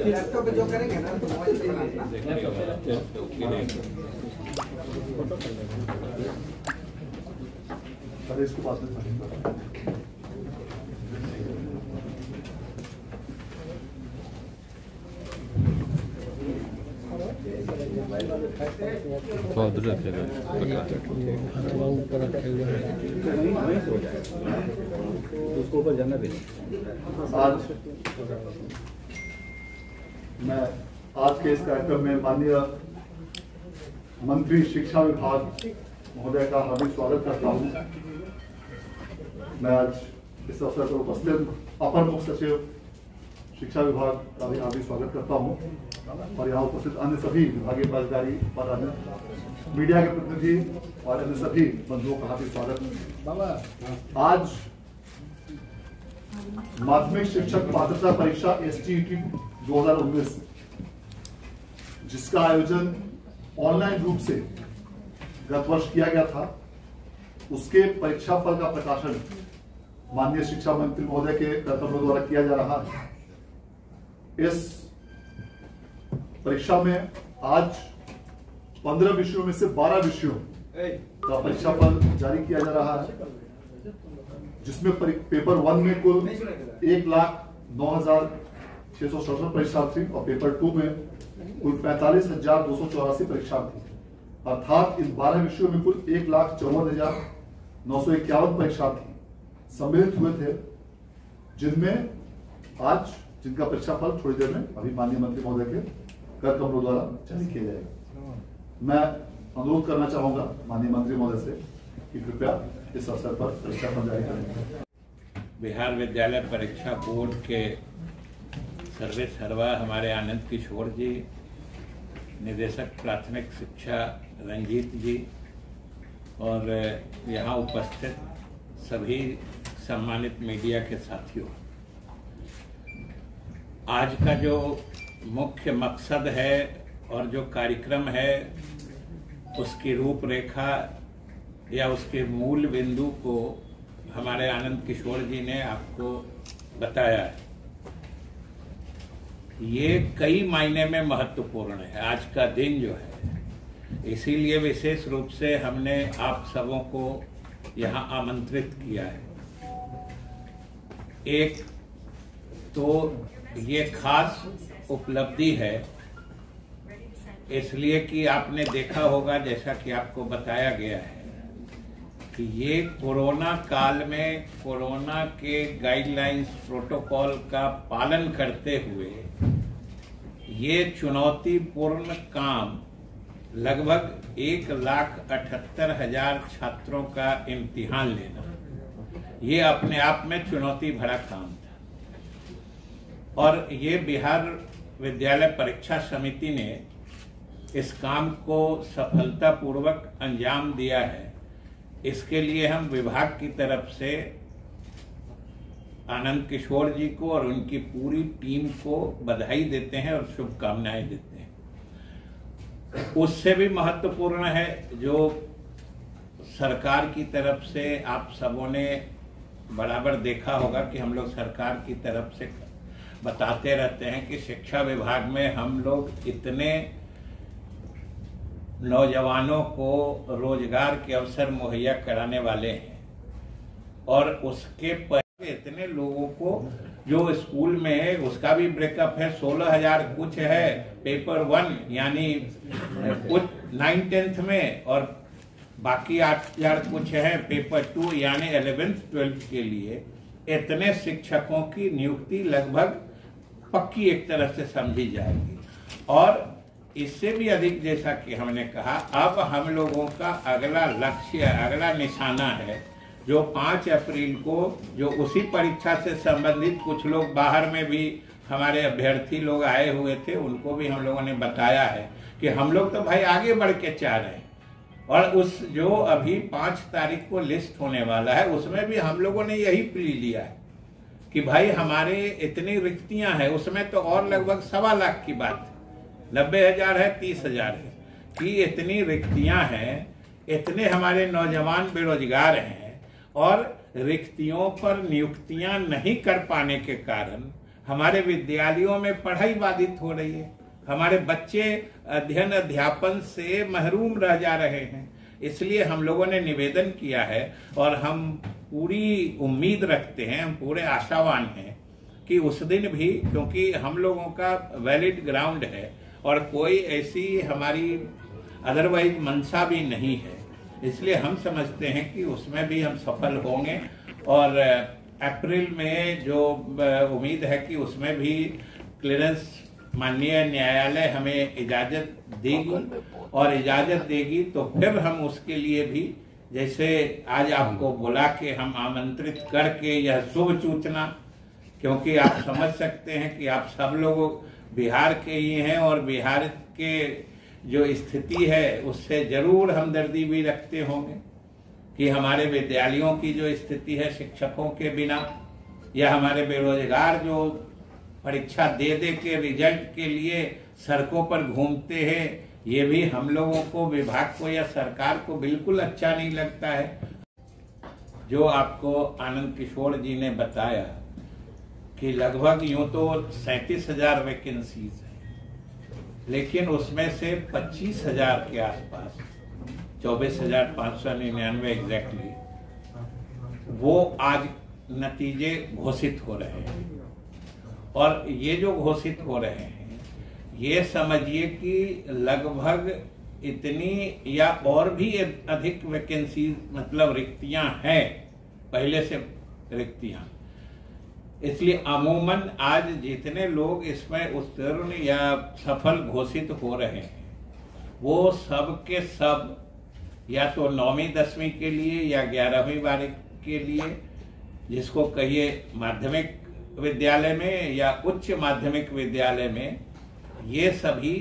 Laptop पे जो करेंगे ना तो मोबाइल से बनाना। अरे इसको बात में उधर रखेगा, ऊपर रखे हुए हैं, उसको ऊपर जाना भी। आज के इस कार्यक्रम में माननीय मंत्री शिक्षा विभाग महोदय का हार्दिक स्वागत करता हूं। मैं आज इस अवसर पर उपस्थित अपर मुख्य सचिव शिक्षा विभाग का भी हार्दिक स्वागत करता हूं और यहाँ उपस्थित अन्य सभी विभागीय पदाधिकारी और अन्य मीडिया के प्रतिनिधि और अन्य सभी बंधुओं का हार्दिक स्वागत। आज माध्यमिक शिक्षक पात्रता परीक्षा STET 2019 जिसका आयोजन ऑनलाइन रूप से गत वर्ष किया गया था, उसके परीक्षा फल का प्रकाशन माननीय शिक्षा मंत्री महोदय के कर्तव्यों द्वारा किया जा रहा है। इस परीक्षा में आज 15 विषयों में से 12 विषयों का परीक्षा फल जारी किया जा रहा है, जिसमें पेपर 1 में कुल 1,09,667 परीक्षार्थी और पेपर 2 में कुल 45,284 परीक्षार्थी, अर्थात इन 12 विषयों में कुल 1,54,951 परीक्षार्थी सम्मिलित हुए थे, जिनमें आज जिनका परीक्षा फल थोड़ी देर में अभी माननीय मंत्री महोदय के कर कमरों द्वारा जारी किया जाएगा। मैं अनुरोध करना चाहूंगा माननीय मंत्री महोदय से कि कृपया इस अवसर पर परीक्षा फल जारी करें। बिहार विद्यालय परीक्षा बोर्ड के सर्वे सर्वा हमारे आनंद किशोर जी, निदेशक प्राथमिक शिक्षा रंजीत जी और यहाँ उपस्थित सभी सम्मानित मीडिया के साथियों, आज का जो मुख्य मकसद है और जो कार्यक्रम है उसकी रूपरेखा या उसके मूल बिंदु को हमारे आनंद किशोर जी ने आपको बताया है। ये कई मायने में महत्वपूर्ण है आज का दिन जो है, इसीलिए विशेष रूप से हमने आप सबों को यहाँ आमंत्रित किया है। एक तो ये खास उपलब्धि है इसलिए कि आपने देखा होगा, जैसा कि आपको बताया गया है, कि ये कोरोना काल में कोरोना के गाइडलाइंस प्रोटोकॉल का पालन करते हुए ये चुनौतीपूर्ण काम लगभग 1,78,000 छात्रों का इम्तिहान लेना, ये अपने आप में चुनौती भरा काम था। और ये बिहार विद्यालय परीक्षा समिति ने इस काम को सफलतापूर्वक अंजाम दिया है। इसके लिए हम विभाग की तरफ से आनंद किशोर जी को और उनकी पूरी टीम को बधाई देते हैं और शुभकामनाएं देते हैं। उससे भी महत्वपूर्ण है जो सरकार की तरफ से आप सबों ने बराबर देखा होगा कि हम लोग सरकार की तरफ से बताते रहते हैं कि शिक्षा विभाग में हम लोग इतने नौजवानों को रोजगार के अवसर मुहैया कराने वाले हैं और उसके पहले इतने लोगों को जो स्कूल में है उसका भी ब्रेकअप है। 16,000 कुछ है पेपर 1 यानी कुछ 9th-10th में, और बाकी 8,000 कुछ है पेपर 2 यानी 11th-12th के लिए। इतने शिक्षकों की नियुक्ति लगभग पक्की एक तरह से समझी जाएगी। और इससे भी अधिक, जैसा कि हमने कहा, अब हम लोगों का अगला लक्ष्य, अगला निशाना है जो 5 अप्रैल को जो उसी परीक्षा से संबंधित कुछ लोग बाहर में भी हमारे अभ्यर्थी लोग आए हुए थे, उनको भी हम लोगों ने बताया है कि हम लोग तो भाई आगे बढ़ के चाह रहे हैं। और उस जो अभी 5 तारीख को लिस्ट होने वाला है उसमें भी हम लोगों ने यही प्ली लिया है कि भाई हमारे इतनी रिक्तियां हैं, उसमें तो और लगभग 1.25 लाख की बात है, 90,000 है, 30,000 है कि इतनी रिक्तियां हैं, इतने हमारे नौजवान बेरोजगार हैं और रिक्तियों पर नियुक्तियां नहीं कर पाने के कारण हमारे विद्यालयों में पढ़ाई बाधित हो रही है। हमारे बच्चे अध्ययन अध्यापन से महरूम रह जा रहे हैं। इसलिए हम लोगों ने निवेदन किया है और हम पूरी उम्मीद रखते हैं, हम पूरे आशावान हैं कि उस दिन भी, क्योंकि हम लोगों का वैलिड ग्राउंड है और कोई ऐसी हमारी अदरवाइज मंशा भी नहीं है, इसलिए हम समझते हैं कि उसमें भी हम सफल होंगे और अप्रैल में जो उम्मीद है कि उसमें भी क्लियरेंस माननीय न्यायालय हमें इजाजत देगी और इजाजत देगी तो फिर हम उसके लिए भी, जैसे आज आपको बुला के हम आमंत्रित करके यह शुभ सूचना, क्योंकि आप समझ सकते हैं कि आप सब लोग बिहार के ही हैं और बिहार के जो स्थिति है उससे जरूर हमदर्दी भी रखते होंगे कि हमारे विद्यालयों की जो स्थिति है शिक्षकों के बिना, या हमारे बेरोजगार जो परीक्षा दे के रिजल्ट के लिए सड़कों पर घूमते हैं, ये भी हम लोगों को, विभाग को या सरकार को बिल्कुल अच्छा नहीं लगता है। जो आपको आनंद किशोर जी ने बताया कि लगभग यूं तो 37,000 वैकेंसीज हैं, लेकिन उसमें से 25,000 के आसपास, 24,599 एग्जैक्टली, वो आज नतीजे घोषित हो रहे हैं। और ये जो घोषित हो रहे हैं, ये समझिए कि लगभग इतनी या और भी अधिक वैकेंसी, मतलब रिक्तियां हैं, पहले से रिक्तियां। इसलिए अमूमन आज जितने लोग इसमें उत्तीर्ण या सफल घोषित हो रहे हैं, वो सब के सब या तो 9वीं 10वीं के लिए या 11वीं 12वीं के लिए, जिसको कहिए माध्यमिक विद्यालय में या उच्च माध्यमिक विद्यालय में, ये सभी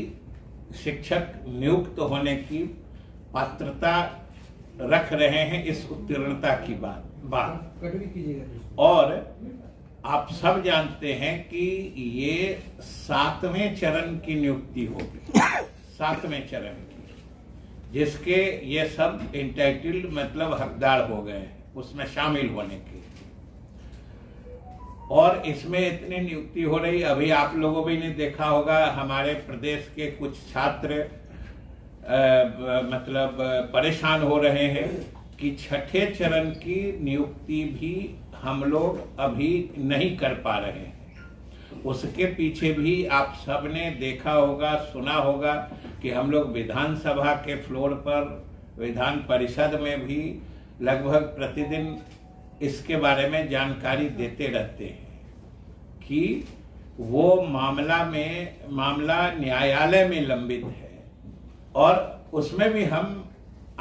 शिक्षक नियुक्त होने की पात्रता रख रहे हैं इस उत्तीर्णता की बात। और आप सब जानते हैं कि ये 7वें चरण की नियुक्ति होगी, 7वें चरण की, जिसके ये सब इंटाइटल्ड मतलब हकदार हो गए उसमें शामिल होने के। और इसमें इतनी नियुक्ति हो रही, अभी आप लोगों भी ने देखा होगा, हमारे प्रदेश के कुछ छात्र मतलब परेशान हो रहे हैं कि 6ठे चरण की नियुक्ति भी हम लोग अभी नहीं कर पा रहे हैं। उसके पीछे भी आप सबने देखा होगा, सुना होगा कि हम लोग विधानसभा के फ्लोर पर, विधान परिषद में भी लगभग प्रतिदिन इसके बारे में जानकारी देते रहते हैं कि वो मामला न्यायालय में लंबित है। और उसमें भी हम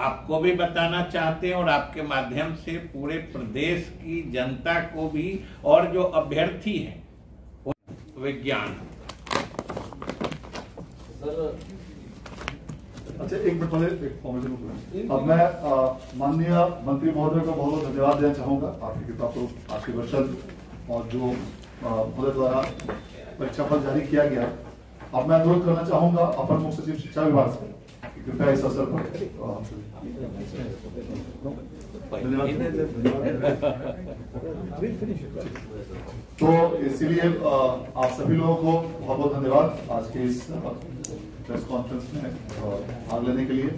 आपको भी बताना चाहते हैं और आपके माध्यम से पूरे प्रदेश की जनता को भी, और जो अभ्यर्थी हैं विज्ञान। अच्छा, एक मिनट पहले एक फॉर्मेलिटी। अब मैं माननीय मंत्री महोदय को बहुत बहुत धन्यवाद देना चाहूंगा आपकी कृपा को आशीर्वचन और जो महोदय द्वारा परीक्षाफल जारी किया गया। अब मैं अनुरोध करना चाहूंगा अपर मुख्य सचिव शिक्षा विभाग से कृपया इस अवसर पर तो इसीलिए आप सभी लोगों को बहुत बहुत धन्यवाद आज के इस प्रेस कॉन्फ्रेंस में भाग लेने के लिए।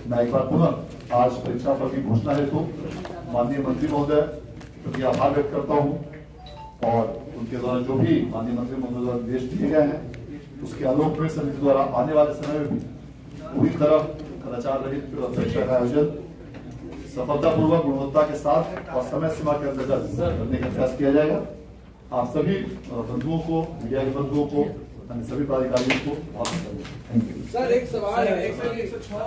मैं एक बार पुनः आज परीक्षा फल की घोषणा हेतु माननीय मंत्री महोदय प्रति आभार व्यक्त करता हूं और उनके द्वारा जो भी माननीय मंत्री महोदय द्वारा निर्देश दिए गए हैं उसके आलोक में समिति द्वारा आने वाले समय में भी पूरी तरह कदाचार रहित परीक्षा का आयोजन सफलतापूर्वक गुणवत्ता के साथ और समय सीमा के अंतर्गत करने का प्रयास किया जाएगा। आप सभी बंधुओं को, मीडिया के बंधुओं को, अन्य सभी पदाधिकारियों को बहुत थैंक यू। सर एक सवाल है, 106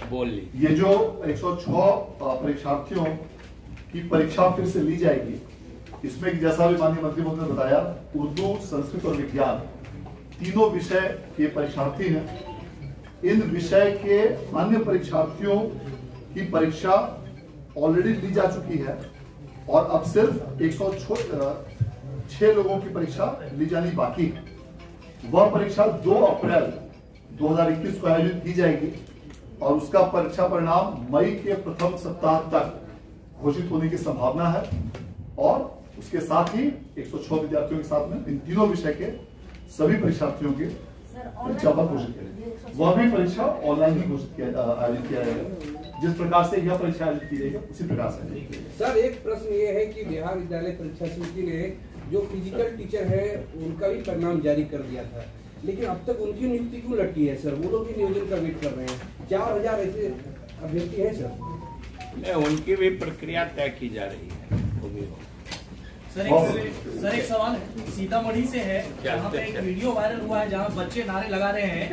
बोल ली। ये जो 106 परीक्षार्थियों की परीक्षा फिर से ली जाएगी, इसमें जैसा भी माननीय मंत्री महोदय ने बताया, उर्दू, संस्कृत और विज्ञान तीनों विषय के परीक्षार्थी हैं। इन विषय के अन्य परीक्षार्थियों की परीक्षा ऑलरेडी ली जा चुकी है और अब सिर्फ 106 लोगों की परीक्षा ली जानी बाकी है। वह परीक्षा 2 अप्रैल 2021 को आयोजित की जाएगी और उसका परीक्षा परिणाम मई के प्रथम सप्ताह तक घोषित होने की संभावना है। और उसके साथ ही 106 विद्यार्थियों के साथ में इन तीनों विषय के सभी परीक्षार्थियों के परीक्षा पर घोषित किया, वह भी परीक्षा ऑनलाइन ही घोषित आयोजित किया जाएगा। जिस प्रकार से यह परीक्षा आयोजित की जाएगी उसी प्रकार से। सर एक प्रश्न ये है कि बिहार विद्यालय परीक्षा समिति ने जो फिजिकल टीचर है उनका भी परिणाम जारी कर दिया था, लेकिन अब तक उनकी नियुक्ति क्यों लटकी है सर? वो लोग भी नियोजन का वेट कर रहे हैं। 4000 ऐसे अभ्यर्थी है सर? नहीं, उनकी भी प्रक्रिया तय की जा रही है। सर एक सवाल है, सीतामढ़ी से है, जहाँ पे एक वीडियो वायरल हुआ है जहाँ बच्चे नारे लगा रहे हैं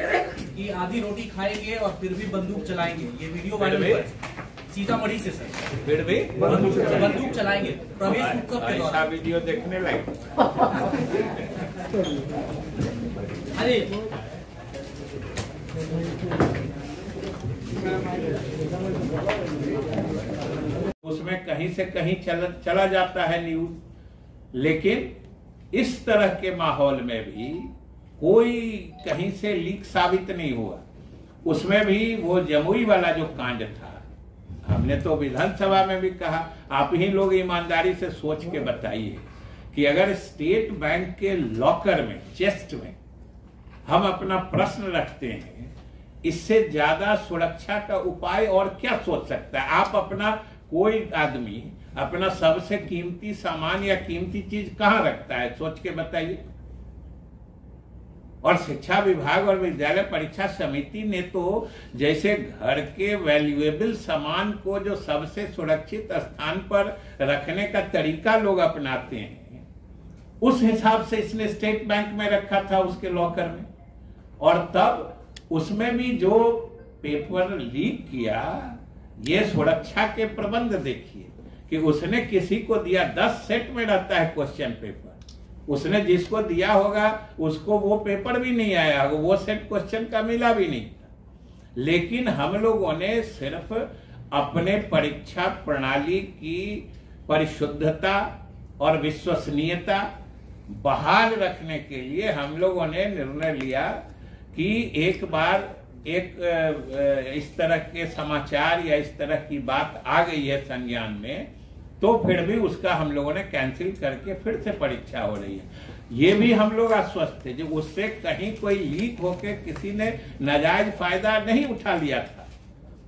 कि आधी रोटी खाएंगे और फिर भी बंदूक चलाएंगे। ये वीडियो वायरल हुआ है सीतामढ़ी से सर। फिर भी बंदूक चलाएंगे प्रवेश उत्सव के दौरान। वीडियो देखने लायक। अरे उसमें कहीं से कहीं चला जाता है न्यूज, लेकिन इस तरह के माहौल में भी कोई कहीं से लीक साबित नहीं हुआ। उसमें भी वो जमुई वाला जो कांड था, हमने तो विधानसभा में भी कहा, आप ही लोग ईमानदारी से सोच के बताइए कि अगर स्टेट बैंक के लॉकर में, चेस्ट में हम अपना प्रश्न रखते हैं, इससे ज्यादा सुरक्षा का उपाय और क्या सोच सकता है? आप अपना, कोई आदमी अपना सबसे कीमती सामान या कीमती चीज कहां रखता है? सोच के बताइए। और शिक्षा विभाग और विद्यालय परीक्षा समिति ने तो जैसे घर के वैल्यूएबल सामान को जो सबसे सुरक्षित स्थान पर रखने का तरीका लोग अपनाते हैं, उस हिसाब से इसने स्टेट बैंक में रखा था, उसके लॉकर में। और तब उसमें भी जो पेपर लीक किया, ये सुरक्षा के प्रबंध देखिए कि उसने किसी को दिया, 10 सेट में रहता है क्वेश्चन पेपर, उसने जिसको दिया होगा उसको वो पेपर भी नहीं आया होगा, वो सेट क्वेश्चन का मिला भी नहीं था। लेकिन हम लोगों ने सिर्फ अपने परीक्षा प्रणाली की परिशुद्धता और विश्वसनीयता बहाल रखने के लिए हम लोगों ने निर्णय लिया कि एक बार इस तरह के समाचार या इस तरह की बात आ गई है संज्ञान में, तो फिर भी उसका हम लोगों ने कैंसिल करके फिर से परीक्षा हो रही है। ये भी हम लोग आश्वस्त थे, जो उससे कहीं कोई लीक होके किसी ने नाजायज फायदा नहीं उठा लिया था,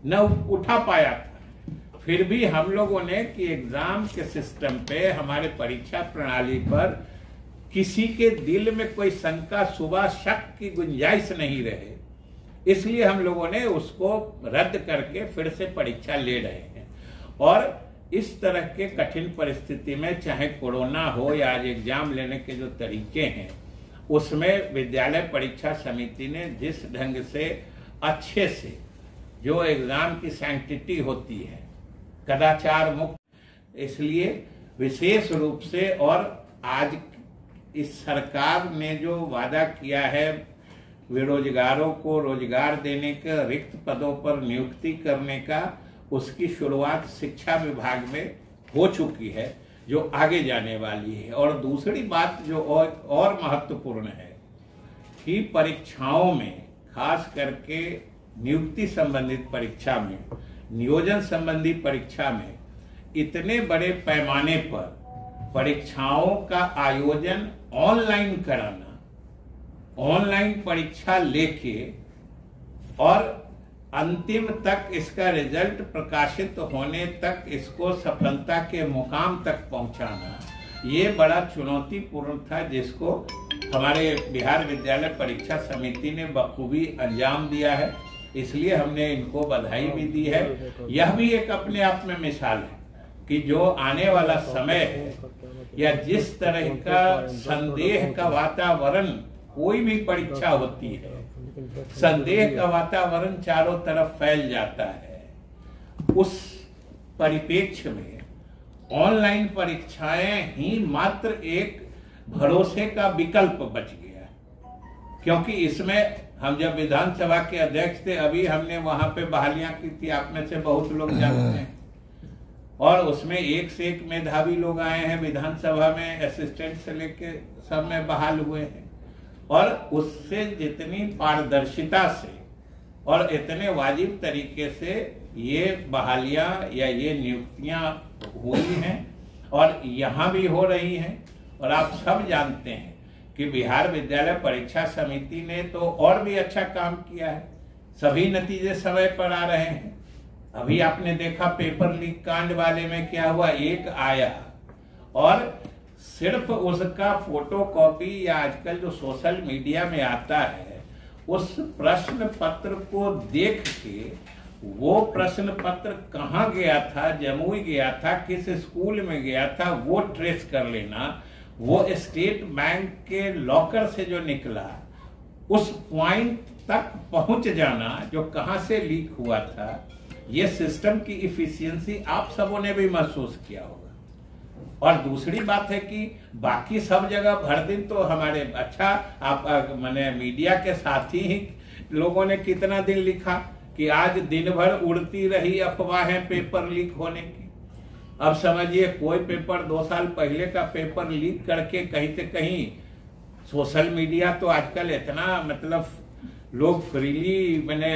न उठा पाया था। फिर भी हम लोगों ने कि एग्जाम के सिस्टम पे, हमारे परीक्षा प्रणाली पर किसी के दिल में कोई शंका, शुबा, शक की गुंजाइश नहीं रहे, इसलिए हम लोगों ने उसको रद्द करके फिर से परीक्षा ले रहे हैं। और इस तरह के कठिन परिस्थिति में, चाहे कोरोना हो या आज एग्जाम लेने के जो तरीके हैं, उसमें विद्यालय परीक्षा समिति ने जिस ढंग से अच्छे से जो एग्जाम की सैंक्टिटी होती है, कदाचार मुक्त, इसलिए विशेष रूप से, और आज इस सरकार ने जो वादा किया है बेरोजगारों को रोजगार देने का, रिक्त पदों पर नियुक्ति करने का, उसकी शुरुआत शिक्षा विभाग में हो चुकी है, जो आगे जाने वाली है। और दूसरी बात जो और महत्वपूर्ण है कि परीक्षाओं में, खास करके नियुक्ति संबंधित परीक्षा में, नियोजन संबंधी परीक्षा में, इतने बड़े पैमाने पर परीक्षाओं का आयोजन ऑनलाइन कराना, ऑनलाइन परीक्षा लेके और अंतिम तक इसका रिजल्ट प्रकाशित होने तक इसको सफलता के मुकाम तक पहुंचाना, ये बड़ा चुनौतीपूर्ण था, जिसको हमारे बिहार विद्यालय परीक्षा समिति ने बखूबी अंजाम दिया है। इसलिए हमने इनको बधाई भी दी है। यह भी एक अपने आप में मिसाल है कि जो आने वाला समय है, या जिस तरह का संदेह का वातावरण कोई भी परीक्षा होती है, संदेह का वातावरण चारों तरफ फैल जाता है, उस परिप्रेक्ष्य में ऑनलाइन परीक्षाएं ही मात्र एक भरोसे का विकल्प बच गया। क्योंकि इसमें हम जब विधानसभा के अध्यक्ष थे, अभी हमने वहां पे बहालियां की थी, आप में से बहुत लोग जानते हैं, और उसमें एक से एक मेधावी लोग आए हैं विधानसभा में, असिस्टेंट से लेके सब में बहाल हुए हैं। और उससे जितनी पारदर्शिता से और इतने वाजिब तरीके से ये बहालियां या ये नियुक्तियां हुई हैं और यहाँ भी हो रही हैं। और आप सब जानते हैं कि बिहार विद्यालय परीक्षा समिति ने तो और भी अच्छा काम किया है, सभी नतीजे समय पर आ रहे हैं। अभी आपने देखा पेपर लीक कांड वाले में क्या हुआ, एक आया और सिर्फ उसका फोटो कॉपी या आजकल जो सोशल मीडिया में आता है उस प्रश्न पत्र को देख के वो प्रश्न पत्र कहाँ गया था, जमुई गया था, किस स्कूल में गया था, वो ट्रेस कर लेना, वो स्टेट बैंक के लॉकर से जो निकला उस पॉइंट तक पहुंच जाना जो कहां से लीक हुआ था, ये सिस्टम की इफिशियंसी आप सबों ने भी महसूस किया होगा। और दूसरी बात है कि बाकी सब जगह भर दिन तो हमारे अच्छा आप मैंने मीडिया के साथी ही लोगों ने कितना दिन लिखा कि आज दिन भर उड़ती रही अफवाहें पेपर लीक होने की। अब समझिए कोई पेपर 2 साल पहले का पेपर लीक करके कहीं से कहीं, सोशल मीडिया तो आजकल इतना मतलब लोग फ्रीली मैंने